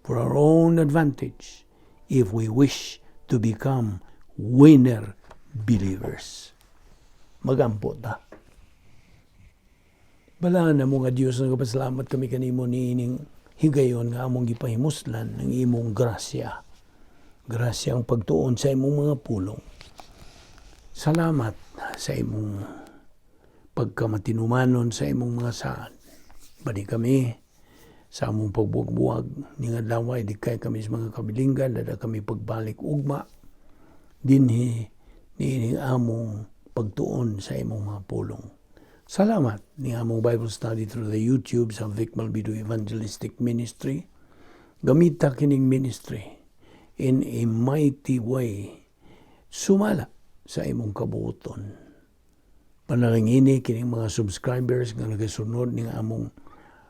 for our own advantage, if we wish to become winner believers. Magampo ta. Bala na mo nga Diyos, nagpasalamat kami kanimo niining higayon nga among gipahimuslan ng imong grasya. Grasya ang pagtuon sa imong mga pulong. Salamat sa imong pagkamatinumanon sa imong mga saad. Bali kami sa among pagbuwag-buwag ni nga laway di kay kami sa mga kabilinggan dada kami pagbalik ugma dinhi niining among pagtuon sa imong mga pulong. Salamat ni among Bible study through the YouTube sa Vic Balbido Evangelistic Ministry. Gamita kining ministry in a mighty way. Sumala sa imong kabuoton. Panalangini kining mga subscribers nga nagasunod ning among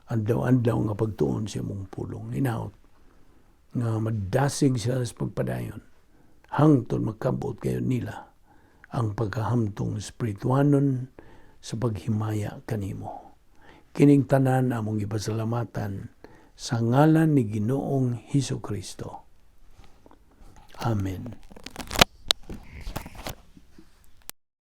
adlaw-adlaw nga pagtuon sa imong pulong. Hinaut nga madasig sila sa pagpadayon hangtod magkabot kayo nila ang pagkahamtong espirituanon sa paghimaya kanimo. Kining tanan among ipasalamatan sa ngalan ni Ginoong Hesukristo. Amen.